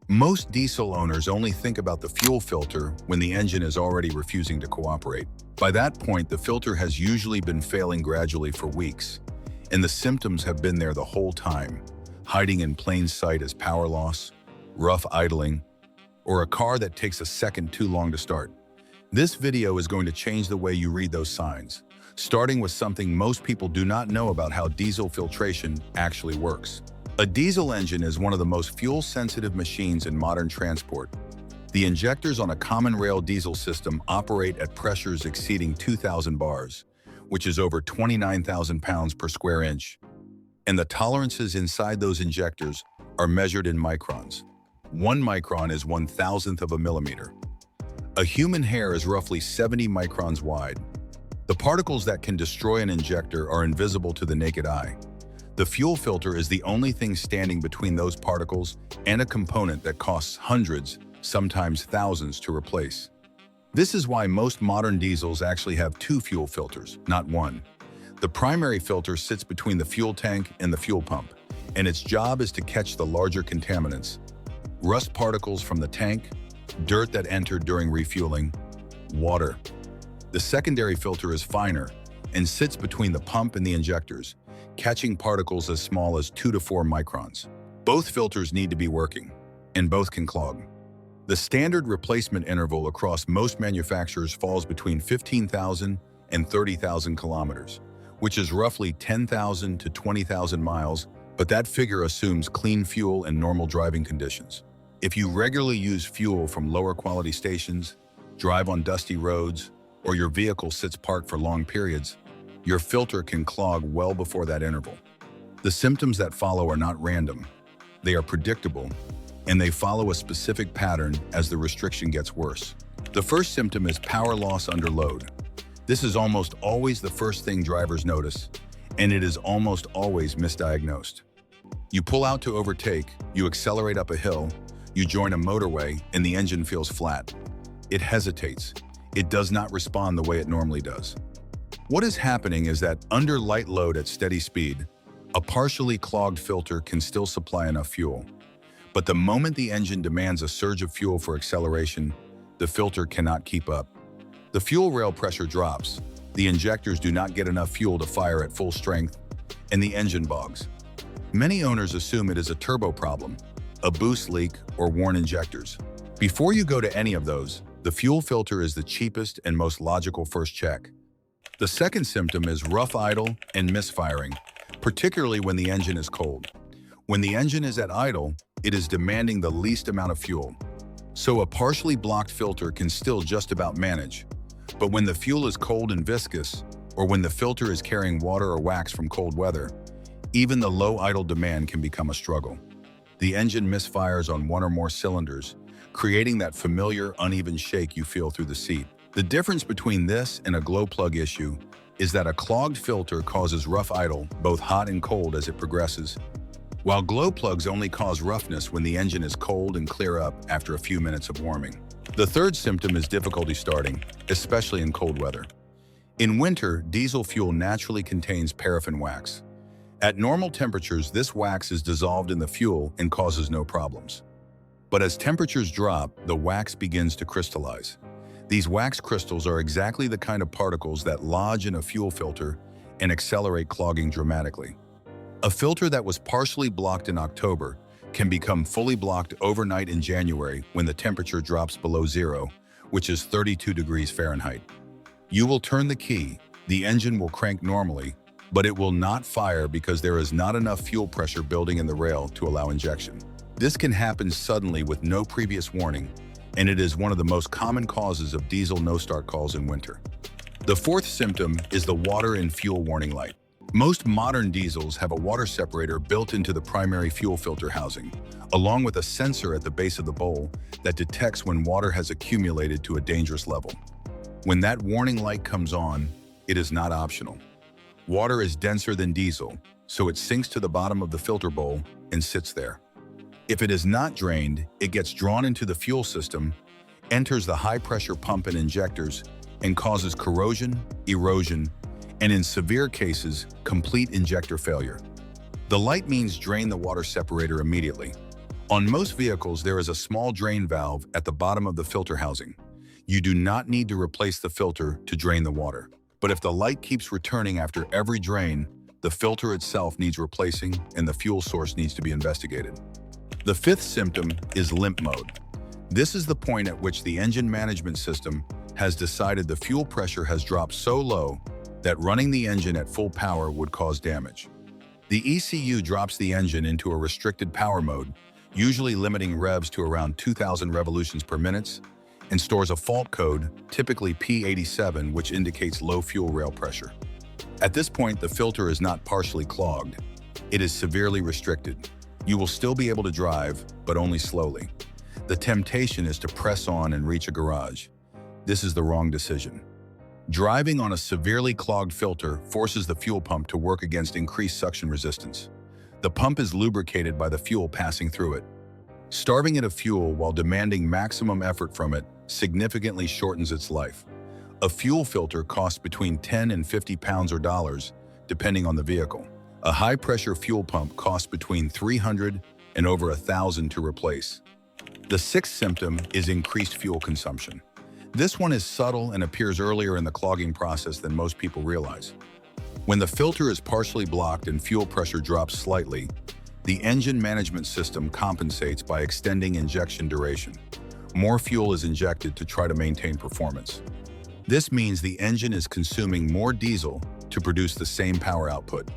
Most diesel owners only think about the fuel filter when the engine is already refusing to cooperate. By that point, the filter has usually been failing gradually for weeks, and the symptoms have been there the whole time, hiding in plain sight as power loss, rough idling, or a car that takes a second too long to start. This video is going to change the way you read those signs, starting with something most people do not know about how diesel filtration actually works. A diesel engine is one of the most fuel-sensitive machines in modern transport. The injectors on a common rail diesel system operate at pressures exceeding 2,000 bars, which is over 29,000 pounds per square inch. And the tolerances inside those injectors are measured in microns. 1 micron is 1,000th of a millimeter. A human hair is roughly 70 microns wide. The particles that can destroy an injector are invisible to the naked eye. The fuel filter is the only thing standing between those particles and a component that costs hundreds, sometimes thousands, to replace. This is why most modern diesels actually have 2 fuel filters, not 1. The primary filter sits between the fuel tank and the fuel pump, and its job is to catch the larger contaminants: rust particles from the tank, dirt that entered during refueling, water. The secondary filter is finer and sits between the pump and the injectors, catching particles as small as 2 to 4 microns. Both filters need to be working, and both can clog. The standard replacement interval across most manufacturers falls between 15,000 and 30,000 kilometers, which is roughly 10,000 to 20,000 miles, but that figure assumes clean fuel and normal driving conditions. If you regularly use fuel from lower quality stations, drive on dusty roads, or your vehicle sits parked for long periods, your filter can clog well before that interval. The symptoms that follow are not random. They are predictable, and they follow a specific pattern as the restriction gets worse. The first symptom is power loss under load. This is almost always the first thing drivers notice, and it is almost always misdiagnosed. You pull out to overtake, you accelerate up a hill, you join a motorway, and the engine feels flat. It hesitates. It does not respond the way it normally does. What is happening is that under light load at steady speed, a partially clogged filter can still supply enough fuel. But the moment the engine demands a surge of fuel for acceleration, the filter cannot keep up. The fuel rail pressure drops, the injectors do not get enough fuel to fire at full strength, and the engine bogs. Many owners assume it is a turbo problem, a boost leak, or worn injectors. Before you go to any of those, the fuel filter is the cheapest and most logical first check. The second symptom is rough idle and misfiring, particularly when the engine is cold. When the engine is at idle, it is demanding the least amount of fuel. So a partially blocked filter can still just about manage. But when the fuel is cold and viscous, or when the filter is carrying water or wax from cold weather, even the low idle demand can become a struggle. The engine misfires on 1 or more cylinders, creating that familiar uneven shake you feel through the seat. The difference between this and a glow plug issue is that a clogged filter causes rough idle, both hot and cold, as it progresses, while glow plugs only cause roughness when the engine is cold and clear up after a few minutes of warming. The third symptom is difficulty starting, especially in cold weather. In winter, diesel fuel naturally contains paraffin wax. At normal temperatures, this wax is dissolved in the fuel and causes no problems. But as temperatures drop, the wax begins to crystallize. These wax crystals are exactly the kind of particles that lodge in a fuel filter and accelerate clogging dramatically. A filter that was partially blocked in October can become fully blocked overnight in January when the temperature drops below zero, which is 32 degrees Fahrenheit. You will turn the key, the engine will crank normally, but it will not fire because there is not enough fuel pressure building in the rail to allow injection. This can happen suddenly with no previous warning, and it is one of the most common causes of diesel no-start calls in winter. The fourth symptom is the water and fuel warning light. Most modern diesels have a water separator built into the primary fuel filter housing, along with a sensor at the base of the bowl that detects when water has accumulated to a dangerous level. When that warning light comes on, it is not optional. Water is denser than diesel, so it sinks to the bottom of the filter bowl and sits there. If it is not drained, it gets drawn into the fuel system, enters the high-pressure pump and injectors, and causes corrosion, erosion, and in severe cases, complete injector failure. The light means drain the water separator immediately. On most vehicles, there is a small drain valve at the bottom of the filter housing. You do not need to replace the filter to drain the water. But if the light keeps returning after every drain, the filter itself needs replacing and the fuel source needs to be investigated. The fifth symptom is limp mode. This is the point at which the engine management system has decided the fuel pressure has dropped so low that running the engine at full power would cause damage. The ECU drops the engine into a restricted power mode, usually limiting revs to around 2,000 revolutions per minute, and stores a fault code, typically P87, which indicates low fuel rail pressure. At this point, the filter is not partially clogged. It is severely restricted. You will still be able to drive, but only slowly. The temptation is to press on and reach a garage. This is the wrong decision. Driving on a severely clogged filter forces the fuel pump to work against increased suction resistance. The pump is lubricated by the fuel passing through it. Starving it of fuel while demanding maximum effort from it significantly shortens its life. A fuel filter costs between 10 and 50 pounds or dollars, depending on the vehicle. A high-pressure fuel pump costs between 300 and over 1,000 to replace. The sixth symptom is increased fuel consumption. This one is subtle and appears earlier in the clogging process than most people realize. When the filter is partially blocked and fuel pressure drops slightly, the engine management system compensates by extending injection duration. More fuel is injected to try to maintain performance. This means the engine is consuming more diesel to produce the same power output.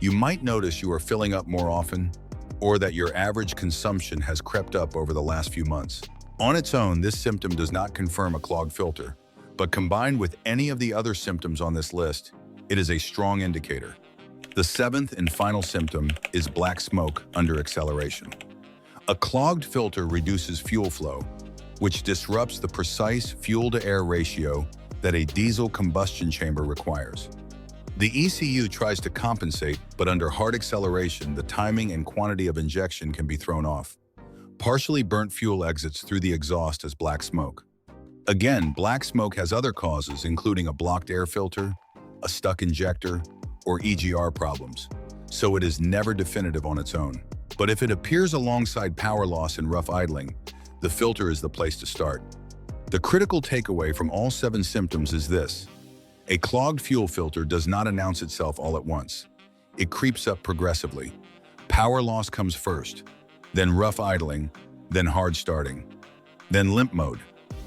You might notice you are filling up more often, or that your average consumption has crept up over the last few months. On its own, this symptom does not confirm a clogged filter, but combined with any of the other symptoms on this list, it is a strong indicator. The seventh and final symptom is black smoke under acceleration. A clogged filter reduces fuel flow, which disrupts the precise fuel-to-air ratio that a diesel combustion chamber requires. The ECU tries to compensate, but under hard acceleration, the timing and quantity of injection can be thrown off. Partially burnt fuel exits through the exhaust as black smoke. Again, black smoke has other causes, including a blocked air filter, a stuck injector, or EGR problems, so it is never definitive on its own. But if it appears alongside power loss and rough idling, the filter is the place to start. The critical takeaway from all 7 symptoms is this: a clogged fuel filter does not announce itself all at once. It creeps up progressively. Power loss comes first, then rough idling, then hard starting, then limp mode.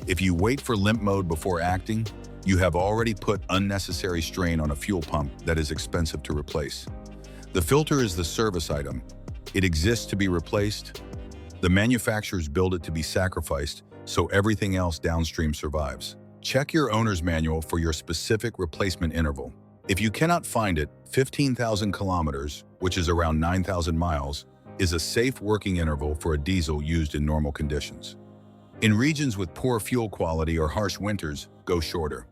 If you wait for limp mode before acting, you have already put unnecessary strain on a fuel pump that is expensive to replace. The filter is the service item. It exists to be replaced. The manufacturers build it to be sacrificed, so everything else downstream survives. Check your owner's manual for your specific replacement interval. If you cannot find it, 15,000 kilometers, which is around 9,000 miles, is a safe working interval for a diesel used in normal conditions. In regions with poor fuel quality or harsh winters, go shorter.